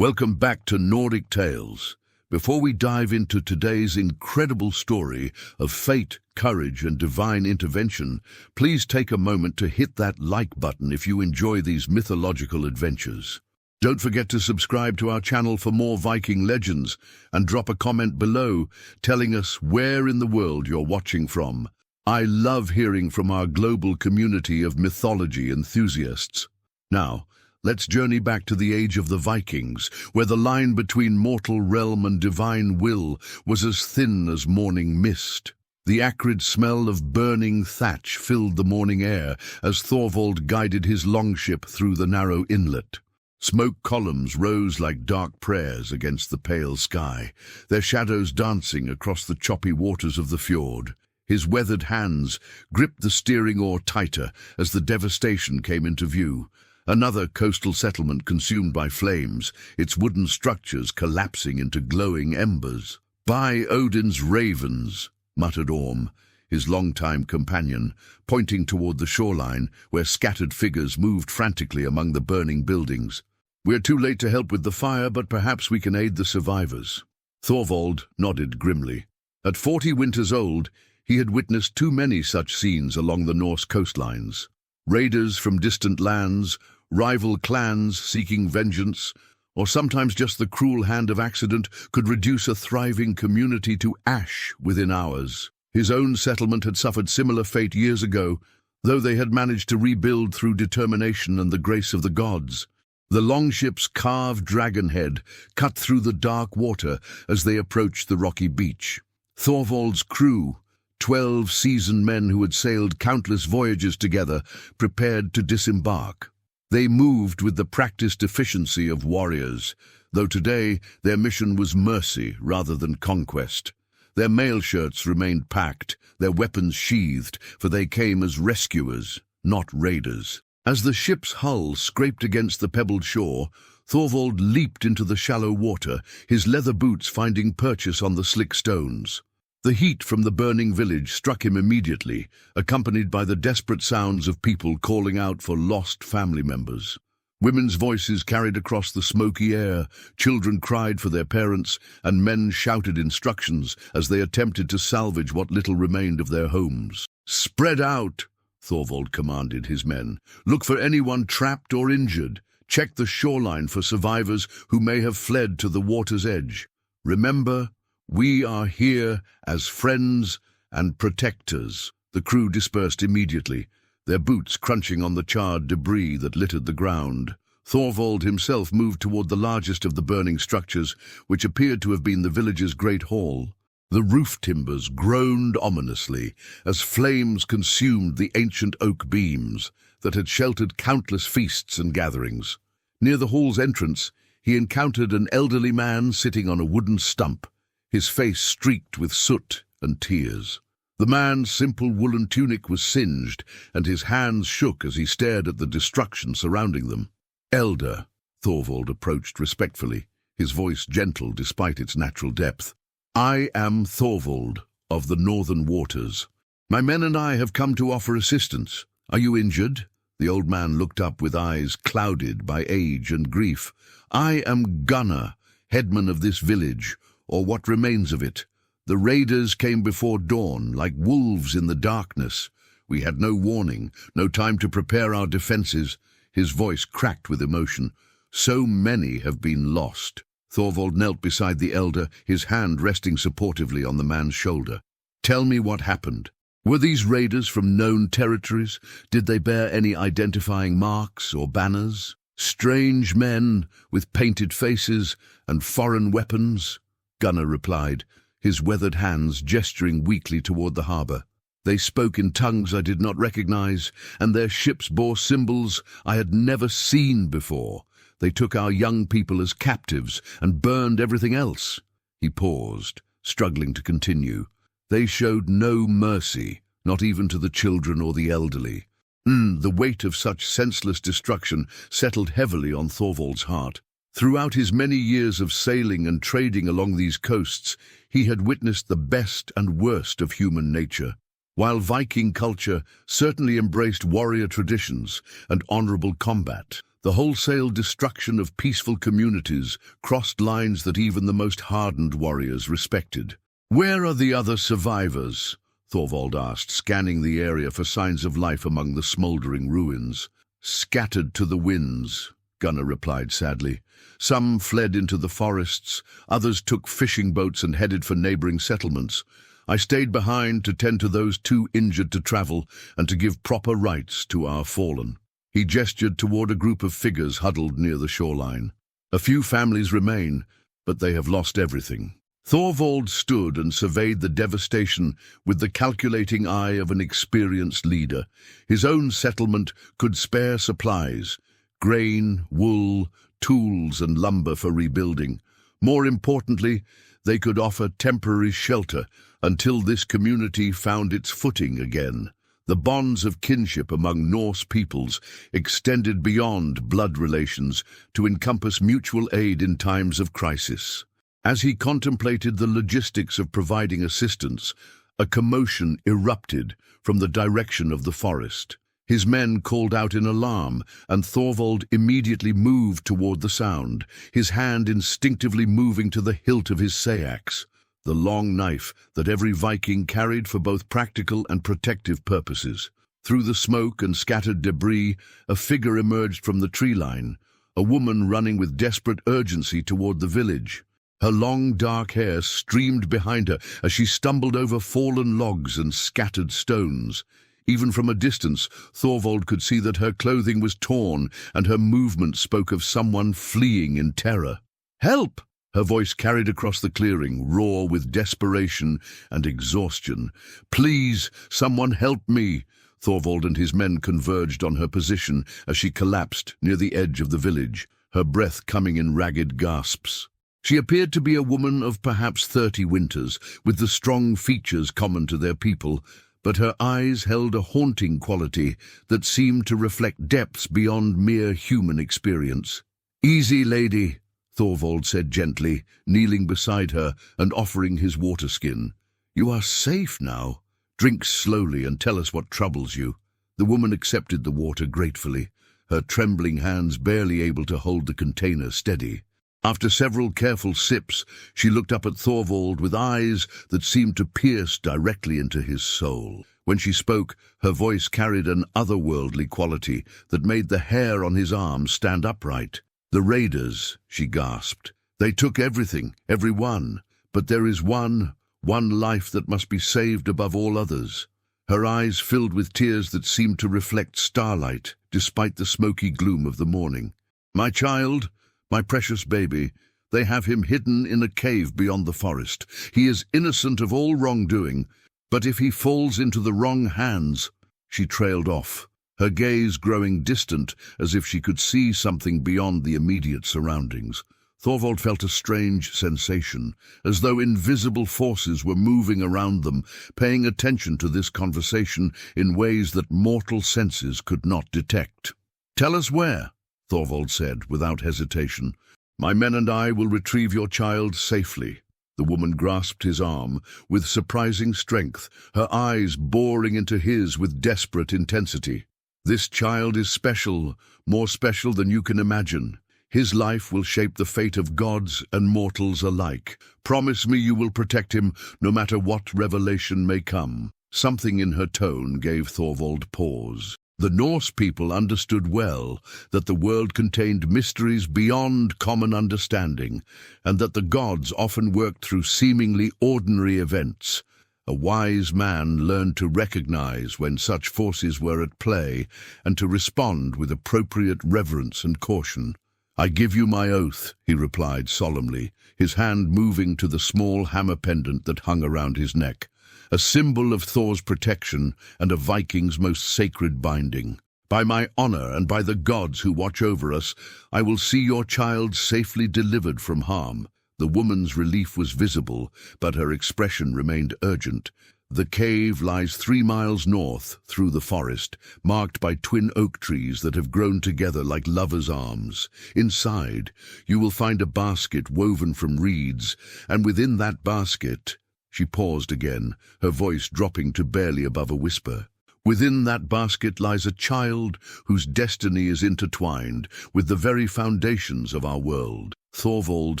Welcome back to Nordic Tales. Before we dive into today's incredible story of fate, courage, and divine intervention, please take a moment to hit that like button if you enjoy these mythological adventures. Don't forget to subscribe to our channel for more Viking legends and drop a comment below telling us where in the world you're watching from. I love hearing from our global community of mythology enthusiasts. Now, let's journey back to the age of the Vikings, where the line between mortal realm and divine will was as thin as morning mist. The acrid smell of burning thatch filled the morning air as Thorvald guided his longship through the narrow inlet. Smoke columns rose like dark prayers against the pale sky, their shadows dancing across the choppy waters of the fjord. His weathered hands gripped the steering oar tighter as the devastation came into view. Another coastal settlement consumed by flames, its wooden structures collapsing into glowing embers. "By Odin's ravens," muttered Orm, his longtime companion, pointing toward the shoreline where scattered figures moved frantically among the burning buildings. "We're too late to help with the fire, but perhaps we can aid the survivors." Thorvald nodded grimly. At 40 winters old, he had witnessed too many such scenes along the Norse coastlines. Raiders from distant lands, rival clans seeking vengeance, or sometimes just the cruel hand of accident could reduce a thriving community to ash within hours. His own settlement had suffered similar fate years ago, though they had managed to rebuild through determination and the grace of the gods. The longship's carved dragon head cut through the dark water as they approached the rocky beach. Thorvald's crew, 12 seasoned men who had sailed countless voyages together, prepared to disembark. They moved with the practiced efficiency of warriors, though today their mission was mercy rather than conquest. Their mail shirts remained packed, their weapons sheathed, for they came as rescuers, not raiders. As the ship's hull scraped against the pebbled shore, Thorvald leaped into the shallow water, his leather boots finding purchase on the slick stones. The heat from the burning village struck him immediately, accompanied by the desperate sounds of people calling out for lost family members. Women's voices carried across the smoky air, children cried for their parents, and men shouted instructions as they attempted to salvage what little remained of their homes. "Spread out," Thorvald commanded his men. "Look for anyone trapped or injured. Check the shoreline for survivors who may have fled to the water's edge. Remember, we are here as friends and protectors." The crew dispersed immediately, their boots crunching on the charred debris that littered the ground. Thorvald himself moved toward the largest of the burning structures, which appeared to have been the village's great hall. The roof timbers groaned ominously as flames consumed the ancient oak beams that had sheltered countless feasts and gatherings. Near the hall's entrance, he encountered an elderly man sitting on a wooden stump, his face streaked with soot and tears. The man's simple woolen tunic was singed, and his hands shook as he stared at the destruction surrounding them. "Elder," Thorvald approached respectfully, his voice gentle despite its natural depth. "I am Thorvald of the Northern Waters. My men and I have come to offer assistance. Are you injured?" The old man looked up with eyes clouded by age and grief. "I am Gunnar, headman of this village, or what remains of it. The raiders came before dawn, like wolves in the darkness. We had no warning, no time to prepare our defenses." His voice cracked with emotion. "So many have been lost." Thorvald knelt beside the elder, his hand resting supportively on the man's shoulder. "Tell me what happened. Were these raiders from known territories? Did they bear any identifying marks or banners? Strange men with painted faces and foreign weapons?" Gunnar replied, his weathered hands gesturing weakly toward the harbor. "They spoke in tongues I did not recognize, and their ships bore symbols I had never seen before. They took our young people as captives and burned everything else." He paused, struggling to continue. "They showed no mercy, not even to the children or the elderly." The weight of such senseless destruction settled heavily on Thorvald's heart. Throughout his many years of sailing and trading along these coasts, he had witnessed the best and worst of human nature. While Viking culture certainly embraced warrior traditions and honorable combat, The wholesale destruction of peaceful communities crossed lines that even the most hardened warriors respected. "Where are the other survivors?" Thorvald asked, scanning the area for signs of life among the smoldering ruins. "Scattered to the winds," Gunnar replied sadly. "Some fled into the forests, others took fishing boats and headed for neighboring settlements. I stayed behind to tend to those too injured to travel and to give proper rites to our fallen." He gestured toward a group of figures huddled near the shoreline. "A few families remain, but they have lost everything." Thorvald stood and surveyed the devastation with the calculating eye of an experienced leader. His own settlement could spare supplies, grain, wool, tools and lumber for rebuilding. More importantly, they could offer temporary shelter until this community found its footing again. The bonds of kinship among Norse peoples extended beyond blood relations to encompass mutual aid in times of crisis. As he contemplated the logistics of providing assistance, a commotion erupted from the direction of the forest. His men called out in alarm, and Thorvald immediately moved toward the sound, his hand instinctively moving to the hilt of his sayax, the long knife that every Viking carried for both practical and protective purposes. Through the smoke and scattered debris, a figure emerged from the tree line, a woman running with desperate urgency toward the village. Her long dark hair streamed behind her as she stumbled over fallen logs and scattered stones. Even from a distance, Thorvald could see that her clothing was torn and her movement spoke of someone fleeing in terror. "Help!" Her voice carried across the clearing, raw with desperation and exhaustion. "Please, someone help me!" Thorvald and his men converged on her position as she collapsed near the edge of the village, her breath coming in ragged gasps. She appeared to be a woman of perhaps 30 winters, with the strong features common to their people, but her eyes held a haunting quality that seemed to reflect depths beyond mere human experience. "Easy, lady," Thorvald said gently, kneeling beside her and offering his water skin. "You are safe now. Drink slowly and tell us what troubles you." The woman accepted the water gratefully, her trembling hands barely able to hold the container steady. After several careful sips, she looked up at Thorvald with eyes that seemed to pierce directly into his soul. When she spoke, her voice carried an otherworldly quality that made the hair on his arms stand upright. "The raiders," she gasped. "They took everything, every one. But there is one life that must be saved above all others." Her eyes filled with tears that seemed to reflect starlight, despite the smoky gloom of the morning. "My child, my precious baby, they have him hidden in a cave beyond the forest. He is innocent of all wrongdoing, but if he falls into the wrong hands—" She trailed off, her gaze growing distant as if she could see something beyond the immediate surroundings. Thorvald felt a strange sensation, as though invisible forces were moving around them, paying attention to this conversation in ways that mortal senses could not detect. "Tell us where," Thorvald said without hesitation. "My men and I will retrieve your child safely." The woman grasped his arm with surprising strength, her eyes boring into his with desperate intensity. "This child is special, more special than you can imagine. His life will shape the fate of gods and mortals alike. Promise me you will protect him no matter what revelation may come." Something in her tone gave Thorvald pause. The Norse people understood well that the world contained mysteries beyond common understanding, and that the gods often worked through seemingly ordinary events. A wise man learned to recognize when such forces were at play and to respond with appropriate reverence and caution. "I give you my oath," he replied solemnly, his hand moving to the small hammer pendant that hung around his neck, a symbol of Thor's protection and a Viking's most sacred binding. "By my honor and by the gods who watch over us, I will see your child safely delivered from harm." The woman's relief was visible, but her expression remained urgent. "The cave lies 3 miles north through the forest, marked by twin oak trees that have grown together like lovers' arms. Inside, you will find a basket woven from reeds, and within that basket—" She paused again, her voice dropping to barely above a whisper. Within that basket lies a child whose destiny is intertwined with the very foundations of our world. Thorvald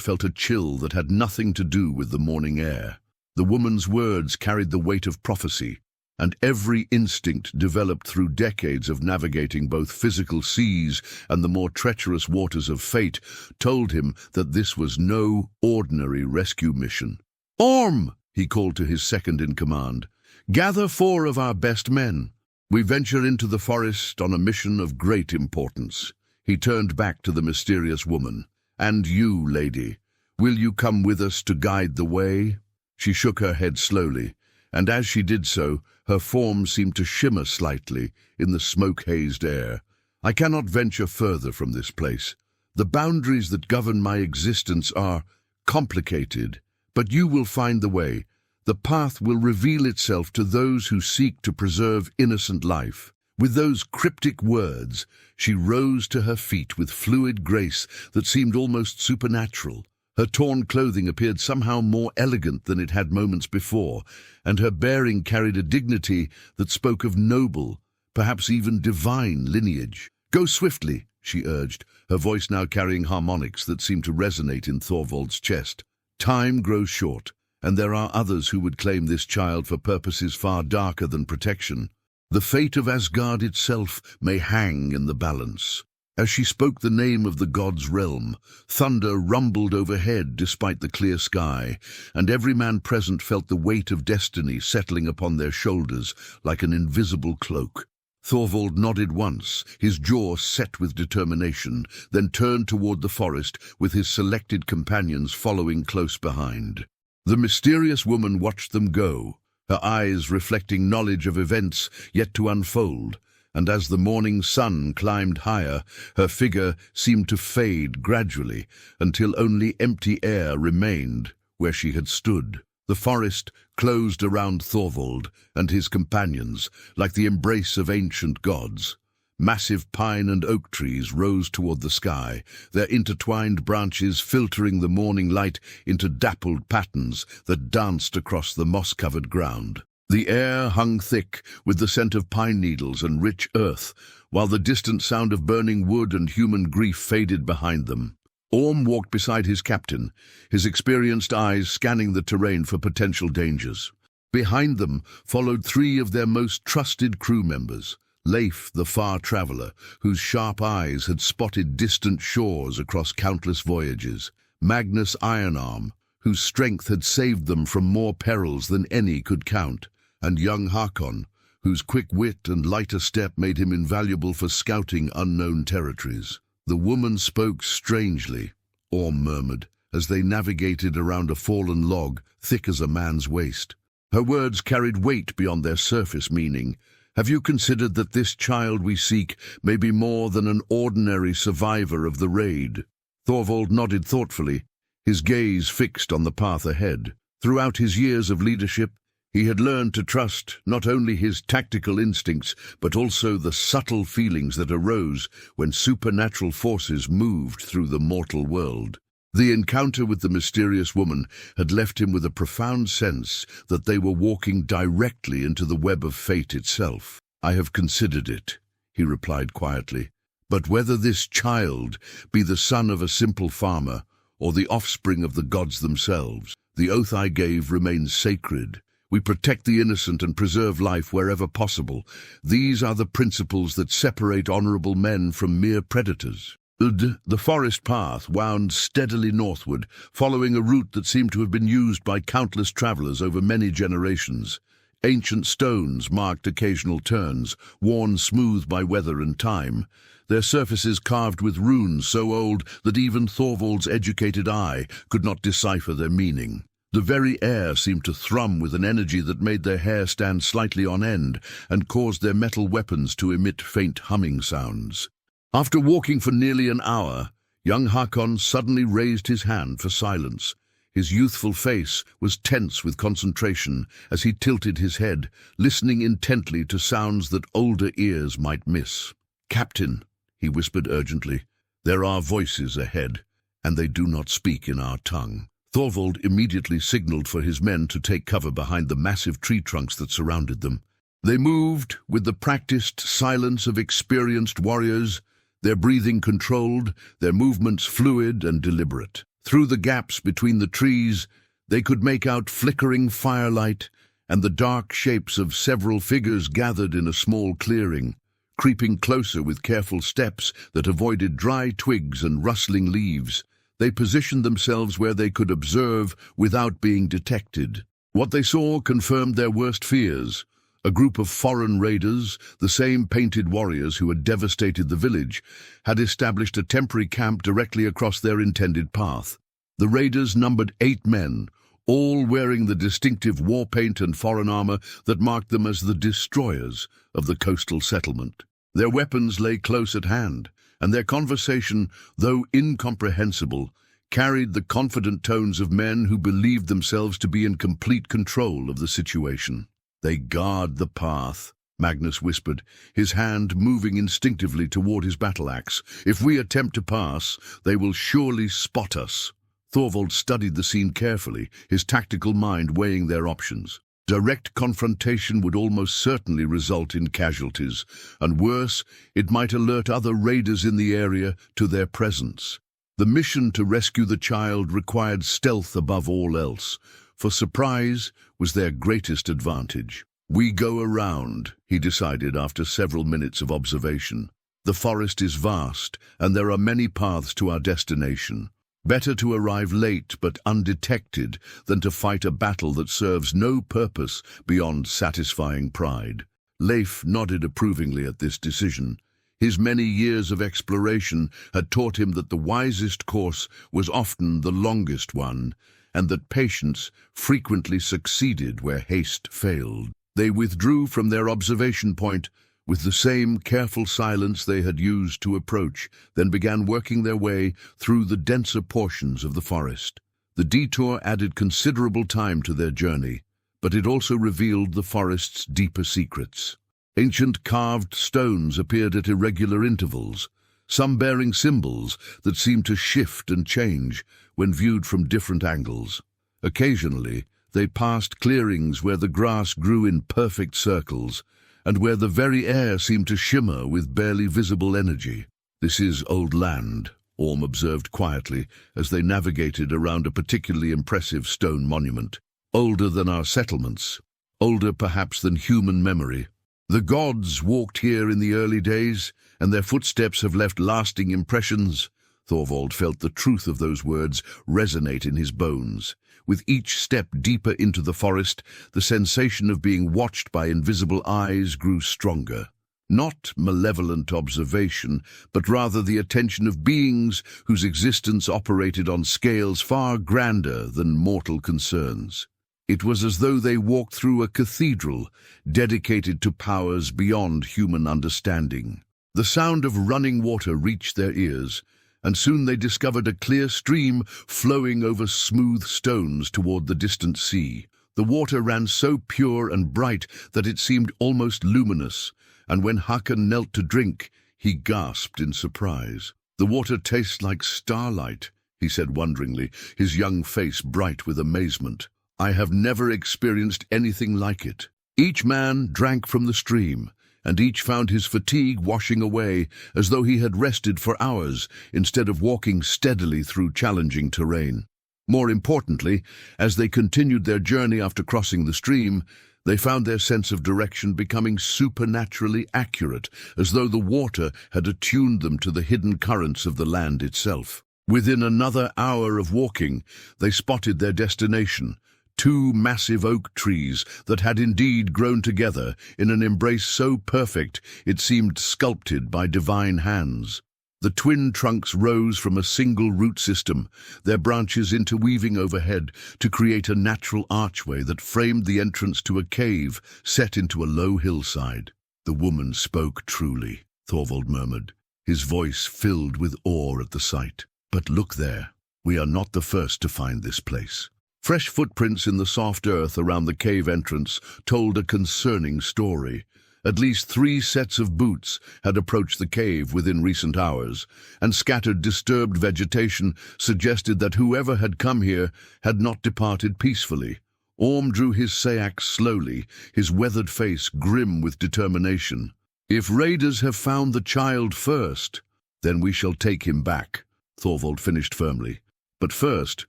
felt a chill that had nothing to do with the morning air. The woman's words carried the weight of prophecy, and every instinct developed through decades of navigating both physical seas and the more treacherous waters of fate told him that this was no ordinary rescue mission. "Orm!" he called to his second-in-command. "Gather 4 of our best men. We venture into the forest on a mission of great importance." He turned back to the mysterious woman. "And you, lady, will you come with us to guide the way?" She shook her head slowly, and as she did so, her form seemed to shimmer slightly in the smoke-hazed air. "I cannot venture further from this place. The boundaries that govern my existence are complicated, but you will find the way. The path will reveal itself to those who seek to preserve innocent life." With those cryptic words, she rose to her feet with fluid grace that seemed almost supernatural. Her torn clothing appeared somehow more elegant than it had moments before, and her bearing carried a dignity that spoke of noble, perhaps even divine lineage. "Go swiftly," she urged, her voice now carrying harmonics that seemed to resonate in Thorvald's chest. "Time grows short, and there are others who would claim this child for purposes far darker than protection. The fate of Asgard itself may hang in the balance." As she spoke the name of the god's realm, thunder rumbled overhead despite the clear sky, and every man present felt the weight of destiny settling upon their shoulders like an invisible cloak. Thorvald nodded once, his jaw set with determination, then turned toward the forest with his selected companions following close behind. The mysterious woman watched them go, her eyes reflecting knowledge of events yet to unfold. And as the morning sun climbed higher, her figure seemed to fade gradually until only empty air remained where she had stood. The forest closed around Thorvald and his companions like the embrace of ancient gods. Massive pine and oak trees rose toward the sky, their intertwined branches filtering the morning light into dappled patterns that danced across the moss-covered ground. The air hung thick with the scent of pine needles and rich earth, while the distant sound of burning wood and human grief faded behind them. Orm walked beside his captain, his experienced eyes scanning the terrain for potential dangers. Behind them followed 3 of their most trusted crew members. Leif, the far traveler, whose sharp eyes had spotted distant shores across countless voyages. Magnus Ironarm, whose strength had saved them from more perils than any could count. And young Hakon, whose quick wit and lighter step made him invaluable for scouting unknown territories. The woman spoke strangely, Orm murmured, as they navigated around a fallen log thick as a man's waist. Her words carried weight beyond their surface meaning. "Have you considered that this child we seek may be more than an ordinary survivor of the raid?" Thorvald nodded thoughtfully, his gaze fixed on the path ahead. Throughout his years of leadership, he had learned to trust not only his tactical instincts, but also the subtle feelings that arose when supernatural forces moved through the mortal world. The encounter with the mysterious woman had left him with a profound sense that they were walking directly into the web of fate itself. "I have considered it," he replied quietly. "But whether this child be the son of a simple farmer or the offspring of the gods themselves, the oath I gave remains sacred. We protect the innocent and preserve life wherever possible. These are the principles that separate honorable men from mere predators." The forest path wound steadily northward, following a route that seemed to have been used by countless travelers over many generations. Ancient stones marked occasional turns, worn smooth by weather and time, their surfaces carved with runes so old that even Thorvald's educated eye could not decipher their meaning. The very air seemed to thrum with an energy that made their hair stand slightly on end and caused their metal weapons to emit faint humming sounds. After walking for nearly an hour, young Hakon suddenly raised his hand for silence. His youthful face was tense with concentration as he tilted his head, listening intently to sounds that older ears might miss. "Captain," he whispered urgently, "there are voices ahead, and they do not speak in our tongue." Thorvald immediately signaled for his men to take cover behind the massive tree trunks that surrounded them. They moved with the practiced silence of experienced warriors, their breathing controlled, their movements fluid and deliberate. Through the gaps between the trees, they could make out flickering firelight and the dark shapes of several figures gathered in a small clearing, creeping closer with careful steps that avoided dry twigs and rustling leaves. They positioned themselves where they could observe without being detected. What they saw confirmed their worst fears. A group of foreign raiders, the same painted warriors who had devastated the village, had established a temporary camp directly across their intended path. The raiders numbered 8 men, all wearing the distinctive war paint and foreign armor that marked them as the destroyers of the coastal settlement. Their weapons lay close at hand, and their conversation, though incomprehensible, carried the confident tones of men who believed themselves to be in complete control of the situation. "They guard the path," Magnus whispered, his hand moving instinctively toward his battle-axe. "If we attempt to pass, they will surely spot us." Thorvald studied the scene carefully, his tactical mind weighing their options. Direct confrontation would almost certainly result in casualties, and worse, it might alert other raiders in the area to their presence. The mission to rescue the child required stealth above all else, for surprise was their greatest advantage. "We go around," he decided after several minutes of observation. "The forest is vast, and there are many paths to our destination. Better to arrive late but undetected than to fight a battle that serves no purpose beyond satisfying pride." Leif nodded approvingly at this decision. His many years of exploration had taught him that the wisest course was often the longest one, and that patience frequently succeeded where haste failed. They withdrew from their observation point with the same careful silence they had used to approach, then began working their way through the denser portions of the forest. The detour added considerable time to their journey, but it also revealed the forest's deeper secrets. Ancient carved stones appeared at irregular intervals, some bearing symbols that seemed to shift and change when viewed from different angles. Occasionally, they passed clearings where the grass grew in perfect circles, and where the very air seemed to shimmer with barely visible energy. "This is old land," Orm observed quietly as they navigated around a particularly impressive stone monument. "Older than our settlements, older perhaps than human memory. The gods walked here in the early days, and their footsteps have left lasting impressions." Thorvald felt the truth of those words resonate in his bones. With each step deeper into the forest, the sensation of being watched by invisible eyes grew stronger. Not malevolent observation, but rather the attention of beings whose existence operated on scales far grander than mortal concerns. It was as though they walked through a cathedral dedicated to powers beyond human understanding. The sound of running water reached their ears, and soon they discovered a clear stream flowing over smooth stones toward the distant sea. The water ran so pure and bright that it seemed almost luminous, and when Håkon knelt to drink, he gasped in surprise. "The water tastes like starlight," he said wonderingly, his young face bright with amazement. "I have never experienced anything like it." Each man drank from the stream, and each found his fatigue washing away as though he had rested for hours instead of walking steadily through challenging terrain. More importantly, as they continued their journey after crossing the stream, they found their sense of direction becoming supernaturally accurate, as though the water had attuned them to the hidden currents of the land itself. Within another hour of walking, they spotted their destination, 2 massive oak trees that had indeed grown together in an embrace so perfect it seemed sculpted by divine hands. The twin trunks rose from a single root system, their branches interweaving overhead to create a natural archway that framed the entrance to a cave set into a low hillside. "The woman spoke truly," Thorvald murmured, his voice filled with awe at the sight. "But look there, we are not the first to find this place." Fresh footprints in the soft earth around the cave entrance told a concerning story. At least 3 sets of boots had approached the cave within recent hours, and scattered disturbed vegetation suggested that whoever had come here had not departed peacefully. Orm drew his sayak slowly, his weathered face grim with determination. "If raiders have found the child first, then we shall take him back," Thorvald finished firmly. "But first,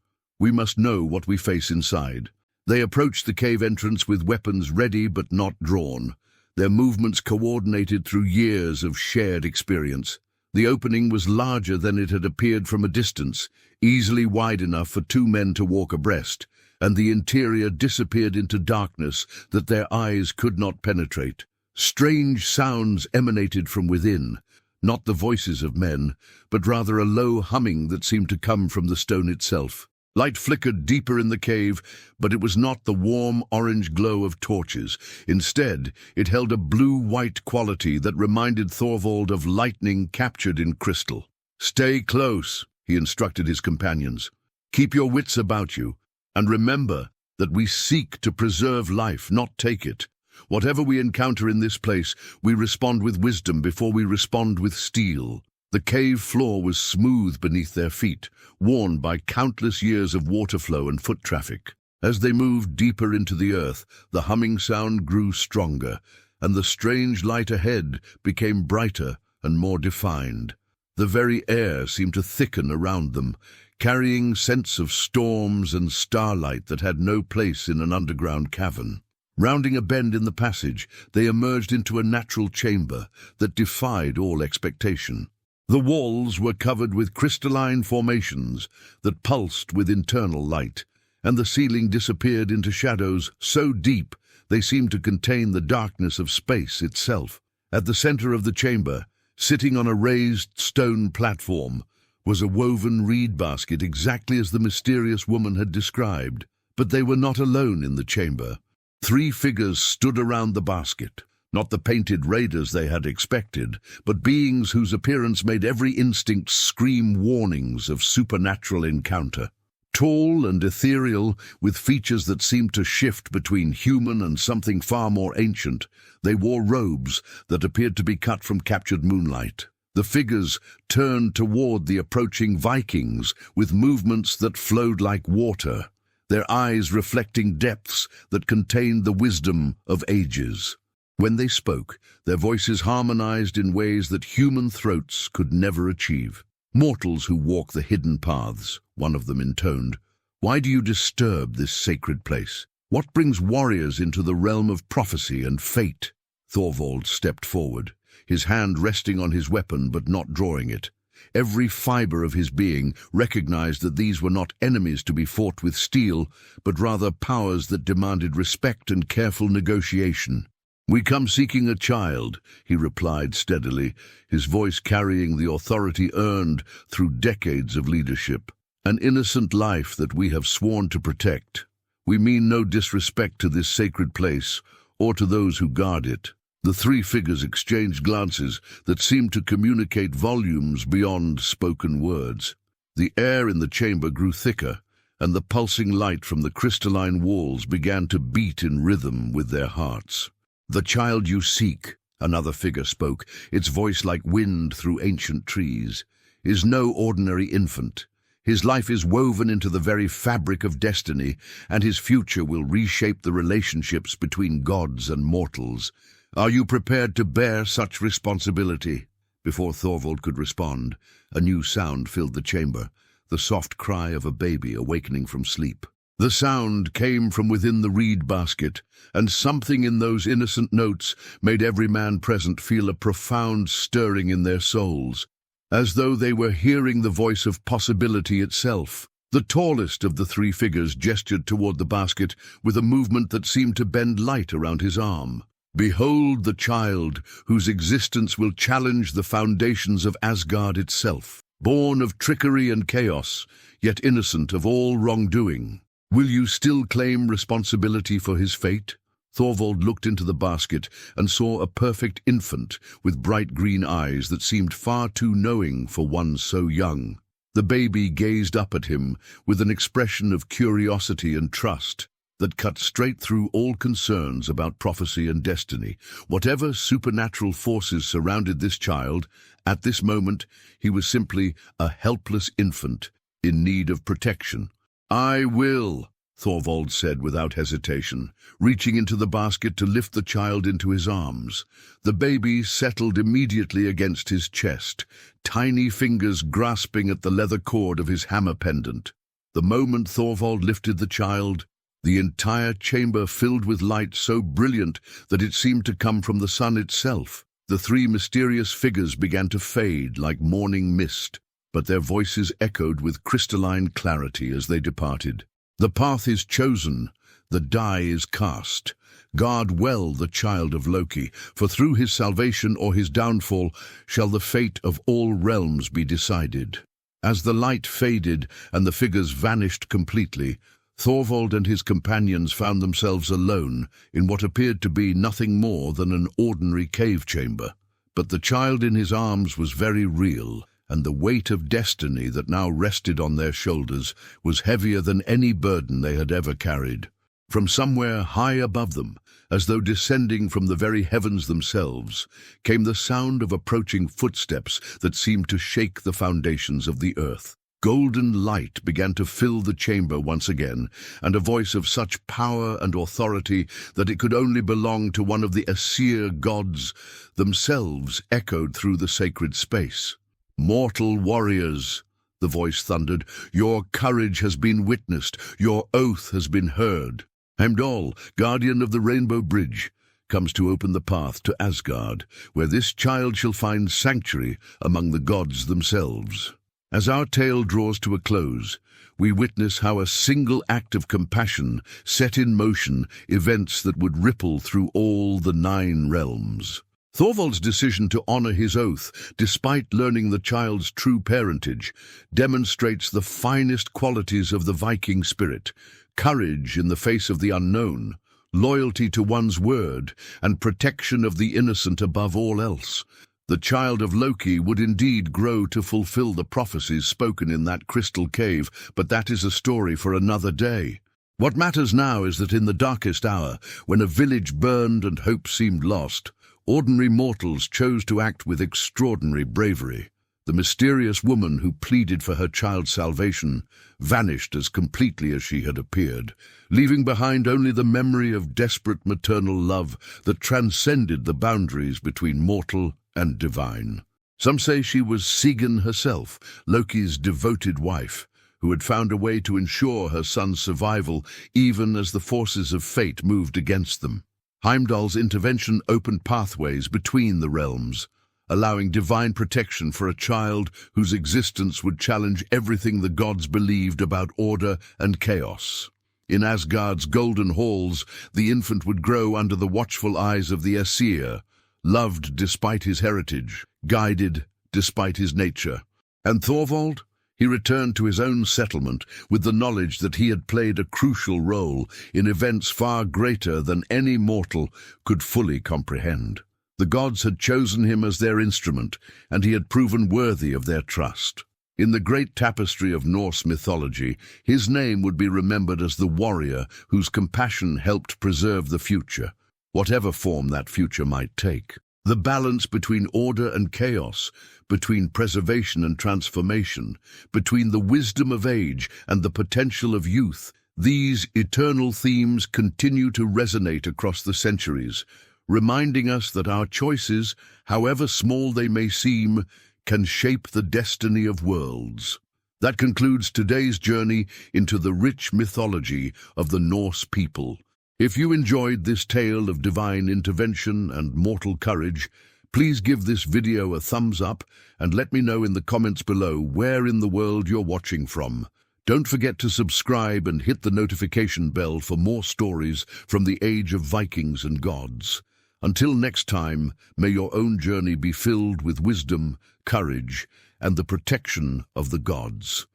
we must know what we face inside." They approached the cave entrance with weapons ready but not drawn, their movements coordinated through years of shared experience. The opening was larger than it had appeared from a distance, easily wide enough for two men to walk abreast, and the interior disappeared into darkness that their eyes could not penetrate. Strange sounds emanated from within, not the voices of men, but rather a low humming that seemed to come from the stone itself. Light flickered deeper in the cave, but it was not the warm orange glow of torches. Instead, it held a blue-white quality that reminded Thorvald of lightning captured in crystal. "Stay close," he instructed his companions. "Keep your wits about you, and remember that we seek to preserve life, not take it. Whatever we encounter in this place, we respond with wisdom before we respond with steel." The cave floor was smooth beneath their feet, worn by countless years of water flow and foot traffic. As they moved deeper into the earth, the humming sound grew stronger, and the strange light ahead became brighter and more defined. The very air seemed to thicken around them, carrying scents of storms and starlight that had no place in an underground cavern. Rounding a bend in the passage, they emerged into a natural chamber that defied all expectation. The walls were covered with crystalline formations that pulsed with internal light, and the ceiling disappeared into shadows so deep they seemed to contain the darkness of space itself. At the center of the chamber, sitting on a raised stone platform, was a woven reed basket exactly as the mysterious woman had described. But they were not alone in the chamber. 3 figures stood around the basket, not the painted raiders they had expected, but beings whose appearance made every instinct scream warnings of supernatural encounter. Tall and ethereal, with features that seemed to shift between human and something far more ancient, they wore robes that appeared to be cut from captured moonlight. The figures turned toward the approaching Vikings with movements that flowed like water, their eyes reflecting depths that contained the wisdom of ages. When they spoke, their voices harmonized in ways that human throats could never achieve. "Mortals who walk the hidden paths," one of them intoned, "why do you disturb this sacred place? What brings warriors into the realm of prophecy and fate?" Thorvald stepped forward, his hand resting on his weapon but not drawing it. Every fiber of his being recognized that these were not enemies to be fought with steel, but rather powers that demanded respect and careful negotiation. "We come seeking a child," he replied steadily, his voice carrying the authority earned through decades of leadership. "An innocent life that we have sworn to protect. We mean no disrespect to this sacred place or to those who guard it." The 3 figures exchanged glances that seemed to communicate volumes beyond spoken words. The air in the chamber grew thicker, and the pulsing light from the crystalline walls began to beat in rhythm with their hearts. "The child you seek," another figure spoke, its voice like wind through ancient trees, "is no ordinary infant. His life is woven into the very fabric of destiny, and his future will reshape the relationships between gods and mortals. Are you prepared to bear such responsibility?" Before Thorvald could respond, a new sound filled the chamber, the soft cry of a baby awakening from sleep. The sound came from within the reed basket, and something in those innocent notes made every man present feel a profound stirring in their souls, as though they were hearing the voice of possibility itself. The tallest of the 3 figures gestured toward the basket with a movement that seemed to bend light around his arm. "Behold the child whose existence will challenge the foundations of Asgard itself, born of trickery and chaos, yet innocent of all wrongdoing. Will you still claim responsibility for his fate?" Thorvald looked into the basket and saw a perfect infant with bright green eyes that seemed far too knowing for one so young. The baby gazed up at him with an expression of curiosity and trust that cut straight through all concerns about prophecy and destiny. Whatever supernatural forces surrounded this child, at this moment he was simply a helpless infant in need of protection. "I will," Thorvald said without hesitation, reaching into the basket to lift the child into his arms. The baby settled immediately against his chest, tiny fingers grasping at the leather cord of his hammer pendant. The moment Thorvald lifted the child, the entire chamber filled with light so brilliant that it seemed to come from the sun itself. The three mysterious figures began to fade like morning mist, but their voices echoed with crystalline clarity as they departed. The path is chosen, the die is cast. Guard well the child of Loki, for through his salvation or his downfall shall the fate of all realms be decided. As the light faded and the figures vanished completely, Thorvald and his companions found themselves alone in what appeared to be nothing more than an ordinary cave chamber. But the child in his arms was very real, and the weight of destiny that now rested on their shoulders was heavier than any burden they had ever carried. From somewhere high above them, as though descending from the very heavens themselves, came the sound of approaching footsteps that seemed to shake the foundations of the earth. Golden light began to fill the chamber once again, and a voice of such power and authority that it could only belong to one of the Aesir gods themselves echoed through the sacred space. "Mortal warriors," the voice thundered, "your courage has been witnessed, your oath has been heard. Heimdall, guardian of the Rainbow Bridge, comes to open the path to Asgard, where this child shall find sanctuary among the gods themselves." As our tale draws to a close, we witness how a single act of compassion set in motion events that would ripple through all the 9 realms. Thorvald's decision to honor his oath, despite learning the child's true parentage, demonstrates the finest qualities of the Viking spirit: courage in the face of the unknown, loyalty to one's word, and protection of the innocent above all else. The child of Loki would indeed grow to fulfill the prophecies spoken in that crystal cave, but that is a story for another day. What matters now is that in the darkest hour, when a village burned and hope seemed lost, ordinary mortals chose to act with extraordinary bravery. The mysterious woman who pleaded for her child's salvation vanished as completely as she had appeared, leaving behind only the memory of desperate maternal love that transcended the boundaries between mortal and divine. Some say she was Sigyn herself, Loki's devoted wife, who had found a way to ensure her son's survival even as the forces of fate moved against them. Heimdall's intervention opened pathways between the realms, allowing divine protection for a child whose existence would challenge everything the gods believed about order and chaos. In Asgard's golden halls, the infant would grow under the watchful eyes of the Aesir, loved despite his heritage, guided despite his nature. And Thorvald? He returned to his own settlement with the knowledge that he had played a crucial role in events far greater than any mortal could fully comprehend. The gods had chosen him as their instrument, and he had proven worthy of their trust. In the great tapestry of Norse mythology, his name would be remembered as the warrior whose compassion helped preserve the future, whatever form that future might take. The balance between order and chaos, between preservation and transformation, between the wisdom of age and the potential of youth, these eternal themes continue to resonate across the centuries, reminding us that our choices, however small they may seem, can shape the destiny of worlds. That concludes today's journey into the rich mythology of the Norse people. If you enjoyed this tale of divine intervention and mortal courage, please give this video a thumbs up and let me know in the comments below where in the world you're watching from. Don't forget to subscribe and hit the notification bell for more stories from the age of Vikings and gods. Until next time, may your own journey be filled with wisdom, courage, and the protection of the gods.